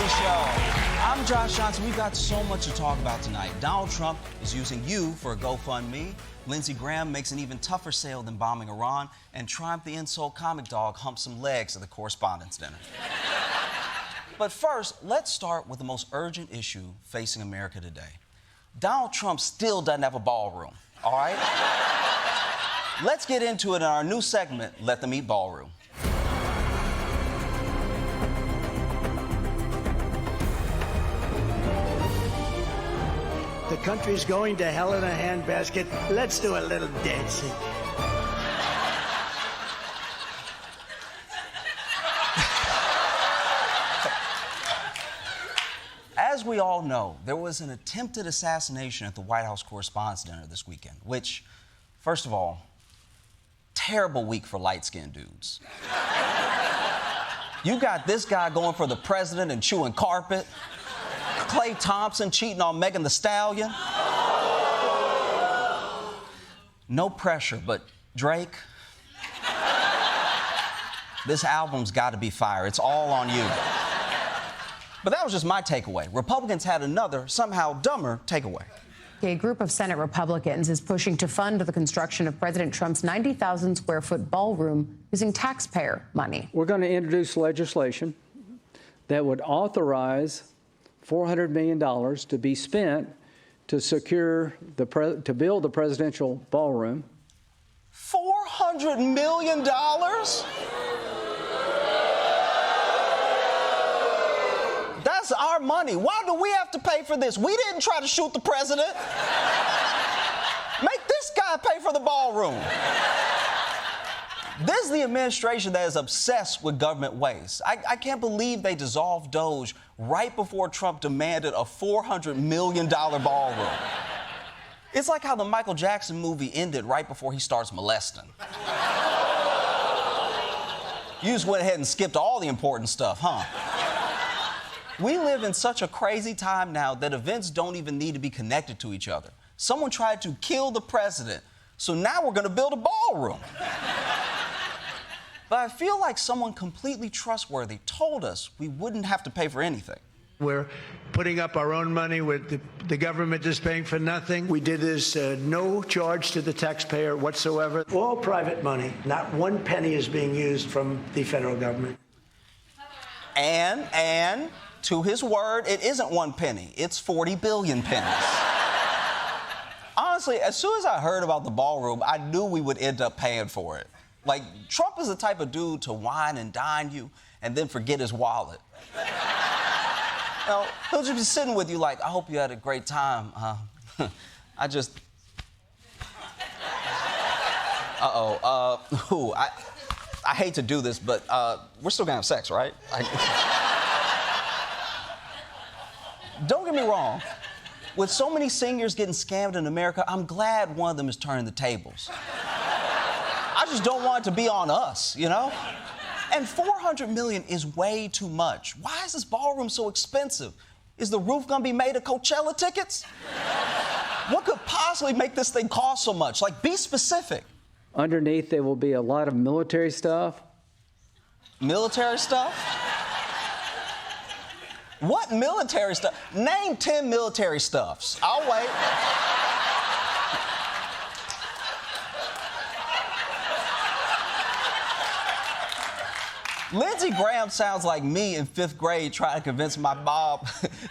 Daily Show. I'm Josh Johnson. We've got so much to talk about tonight. Donald Trump is using you for a GoFundMe. Lindsey Graham makes an even tougher sale than bombing Iran. And Triumph the insult comic dog humps some legs at the Correspondents Dinner. But first, let's start with the most urgent issue facing America today. Donald Trump still doesn't have a ballroom, all right? Let's get into it in our new segment, Let Them Eat Ballroom. The country's going to hell in a handbasket. Let's do a little dancing. As we all know, there was an attempted assassination at the White House Correspondents Dinner this weekend, which, first of all, terrible week for light-skinned dudes. You got this guy going for the president and chewing carpet, Klay Thompson cheating on Megan Thee Stallion. No pressure, but Drake, this album's got to be fire. It's all on you. But that was just my takeaway. Republicans had another, somehow dumber, takeaway. A group of Senate Republicans is pushing to fund the construction of President Trump's 90,000 square foot ballroom using taxpayer money. We're going to introduce legislation that would authorize $400 million to be spent to secure to build the presidential ballroom. $400 million? That's our money. Why do we have to pay for this? We didn't try to shoot the president. Make this guy pay for the ballroom. This is the administration that is obsessed with government waste. I can't believe they dissolved DOGE right before Trump demanded a $400 million ballroom. It's like how the Michael Jackson movie ended right before he starts molesting. You just went ahead and skipped all the important stuff, huh? We live in such a crazy time now that events don't even need to be connected to each other. Someone tried to kill the president, so now we're going to build a ballroom. But I feel like someone completely trustworthy told us we wouldn't have to pay for anything. We're putting up our own money with the government is paying for nothing. We did this no charge to the taxpayer whatsoever. All private money. Not one penny is being used from the federal government. And to his word, it isn't one penny. It's 40 billion pennies. Honestly, as soon as I heard about the ballroom, I knew we would end up paying for it. Like, Trump is the type of dude to wine and dine you and then forget his wallet. You know, he'll just be sitting with you like, I hope you had a great time. I just... I hate to do this, but we're still gonna have sex, right? Don't get me wrong. With so many seniors getting scammed in America, I'm glad one of them is turning the tables. I just don't want it to be on us, you know? And $400 million is way too much. Why is this ballroom so expensive? Is the roof gonna be made of Coachella tickets? What could possibly make this thing cost so much? Like, be specific. Underneath, there will be a lot of military stuff. Military stuff? What military stuff? Name 10 military stuffs. I'll wait. Lindsey Graham sounds like me in 5th grade trying to convince my mom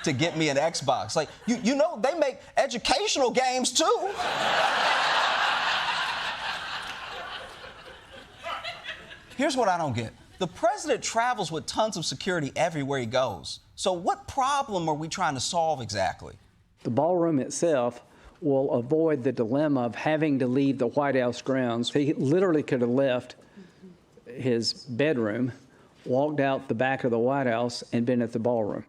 to get me an Xbox. Like, you know, they make educational games too. Here's what I don't get. The president travels with tons of security everywhere he goes. So what problem are we trying to solve exactly? The ballroom itself will avoid the dilemma of having to leave the White House grounds. He literally could have left his bedroom, walked out the back of the White House, and been at the ballroom.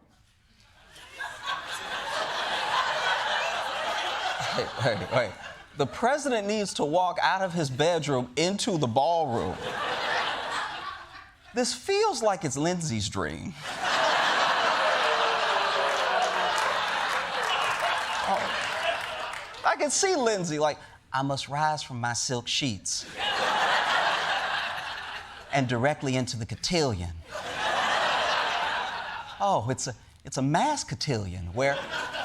Wait. The president needs to walk out of his bedroom into the ballroom. This feels like it's Lindsey's dream. I can see Lindsey like, I must rise from my silk sheets and directly into the cotillion. Oh, It's a mass cotillion where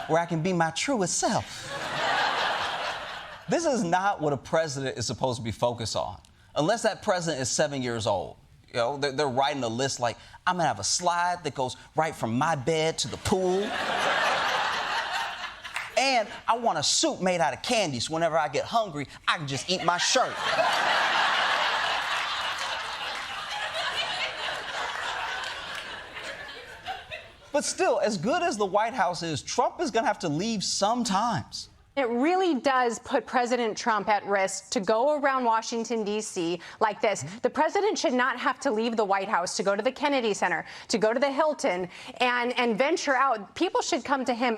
I can be my truest self. This is not what a president is supposed to be focused on, unless that president is 7 years old. You know, they're writing a list like, I'm gonna have a slide that goes right from my bed to the pool. And I want a soup made out of candy, so whenever I get hungry, I can just eat my shirt. But still, as good as the White House is, Trump is gonna have to leave sometimes. It really does put President Trump at risk to go around Washington, D.C. like this. The president should not have to leave the White House to go to the Kennedy Center, to go to the Hilton, and venture out. People should come to him.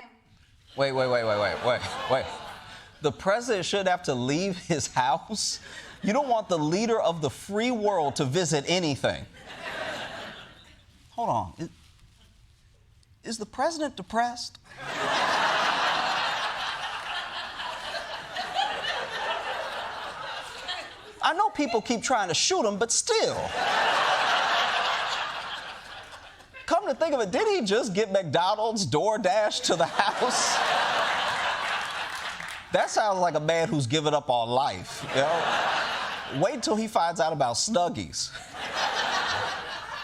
Wait. The president should have to leave his house? You don't want the leader of the free world to visit anything. Hold on. Is the president depressed? I know people keep trying to shoot him, but still. Come to think of it, did he just get McDonald's DoorDash to the house? That sounds like a man who's given up on life, you know? Wait till he finds out about Snuggies.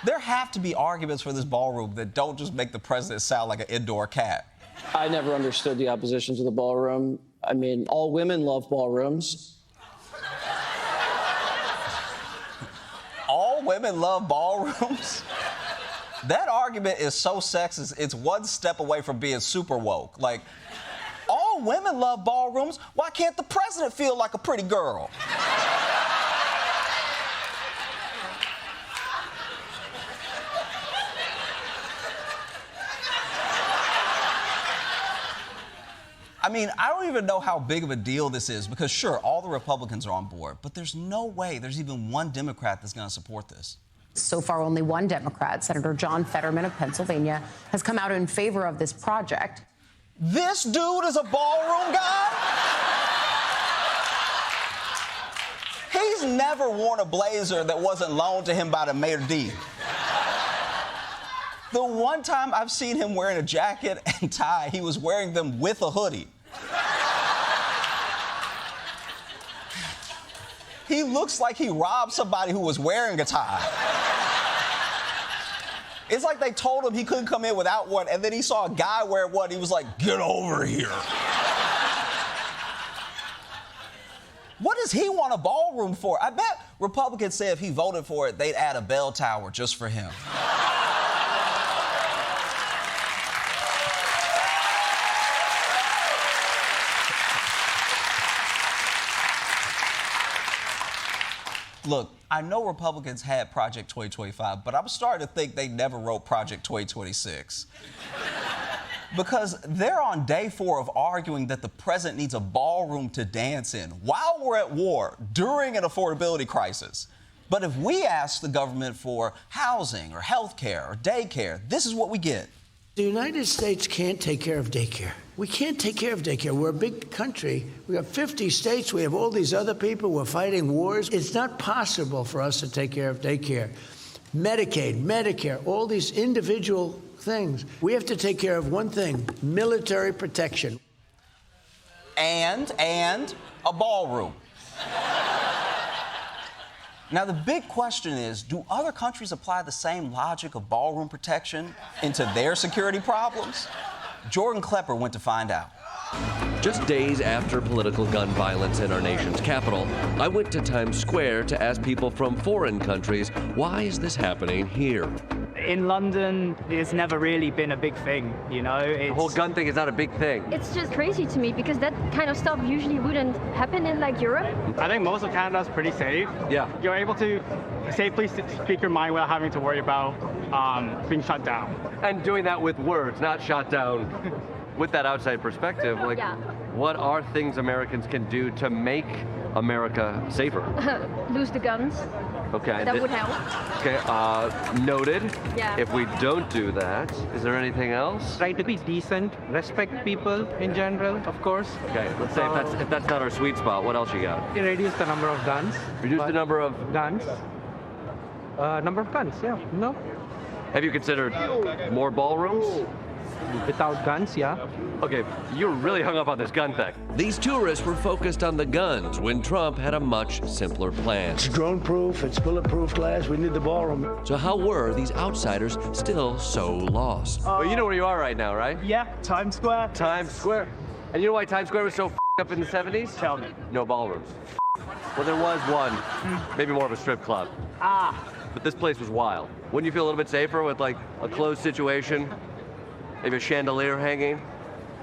There have to be arguments for this ballroom that don't just make the president sound like an indoor cat. I never understood the opposition to the ballroom. I mean, all women love ballrooms. All women love ballrooms? That argument is so sexist, it's one step away from being super woke. Like, all women love ballrooms, why can't the president feel like a pretty girl? I mean, I don't even know how big of a deal this is because, sure, all the Republicans are on board, but there's no way there's even one Democrat that's going to support this. So far, only one Democrat, Senator John Fetterman of Pennsylvania, has come out in favor of this project. This dude is a ballroom guy? He's never worn a blazer that wasn't loaned to him by the mayor D. The one time I've seen him wearing a jacket and tie, he was wearing them with a hoodie. He looks like he robbed somebody who was wearing a tie. It's like they told him he couldn't come in without one, and then he saw a guy wear one. He was like, get over here. What does he want a ballroom for? I bet Republicans say if he voted for it, they'd add a bell tower just for him. Look, I know Republicans had Project 2025, but I'm starting to think they never wrote Project 2026. Because they're on day 4 of arguing that the president needs a ballroom to dance in while we're at war, during an affordability crisis. But if we ask the government for housing or health care or daycare, this is what we get. The United States can't take care of daycare. We can't take care of daycare. We're a big country. We have 50 states. We have all these other people. We're fighting wars. It's not possible for us to take care of daycare. Medicaid, Medicare, all these individual things. We have to take care of one thing, military protection. And a ballroom. Now, the big question is, do other countries apply the same logic of ballroom protection into their security problems? Jordan Klepper went to find out. Just days after political gun violence in our nation's capital, I went to Times Square to ask people from foreign countries, why is this happening here? In London, it's never really been a big thing, you know? The whole gun thing is not a big thing. It's just crazy to me because that kind of stuff usually wouldn't happen in like Europe. I think most of Canada's pretty safe. Yeah. You're able to safely speak your mind without having to worry about being shut down. And doing that with words, not shot down. With that outside perspective, like, Yeah. What are things Americans can do to make America safer? Lose the guns. Okay. That would help. Okay, noted. Yeah. If we don't do that, is there anything else? Try to be decent, respect people in general, of course. Okay, let's say if that's not our sweet spot, what else you got? Reduce the number of guns. Reduce the number of guns. Number of guns, yeah. No. Have you considered more ballrooms? Without guns, yeah. Okay, you're really hung up on this gun thing. These tourists were focused on the guns when Trump had a much simpler plan. It's drone-proof, it's bulletproof glass. We need the ballroom. So how were these outsiders still so lost? Well, you know where you are right now, right? Yeah, Times Square. Times Square. And you know why Times Square was so up in the 70s? Tell me. No ballrooms. Well, there was one, maybe more of a strip club. But this place was wild. Wouldn't you feel a little bit safer with like a closed situation? Maybe a chandelier hanging,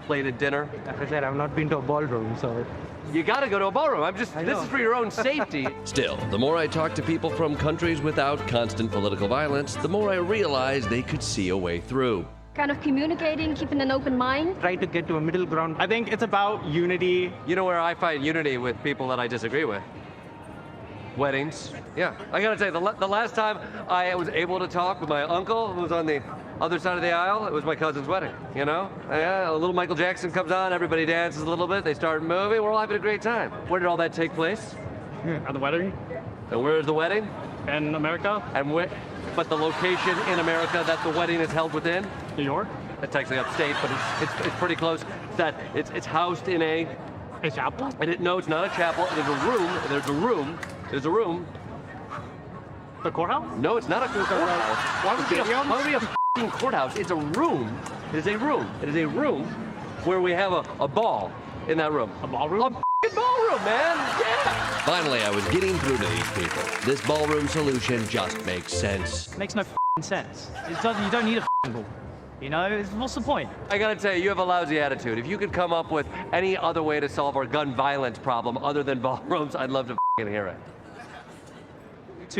plated dinner? As I said, I've not been to a ballroom, so. You gotta go to a ballroom. This is for your own safety. Still, the more I talk to people from countries without constant political violence, the more I realize they could see a way through. Kind of communicating, keeping an open mind. Try to get to a middle ground. I think it's about unity. You know where I find unity with people that I disagree with? Weddings. Yeah, I gotta tell you, the last time I was able to talk with my uncle, who was on the other side of the aisle, it was my cousin's wedding, you know? Yeah, a little Michael Jackson comes on, everybody dances a little bit, they start moving, we're all having a great time. Where did all that take place? At the wedding. And where's the wedding? In America. And but the location in America that the wedding is held within? New York. It's actually upstate, but it's pretty close. It's housed in a chapel? No, it's not a chapel. There's a room. There's a room. The courthouse? No, it's not a courthouse. Why would it be a f***ing courthouse? It's a room. It is a room. It is a room where we have a ball in that room. A ballroom? A f***ing ballroom, man. Yeah. Finally, I was getting through to these people. This ballroom solution just makes sense. It makes no f***ing sense. You don't need a f***ing ball. You know, what's the point? I gotta tell you have a lousy attitude. If you could come up with any other way to solve our gun violence problem other than ballrooms, I'd love to f***ing hear it.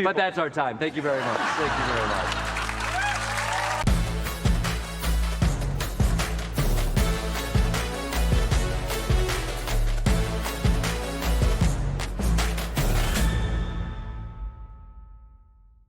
But that's our time. Thank you very much. Thank you very much.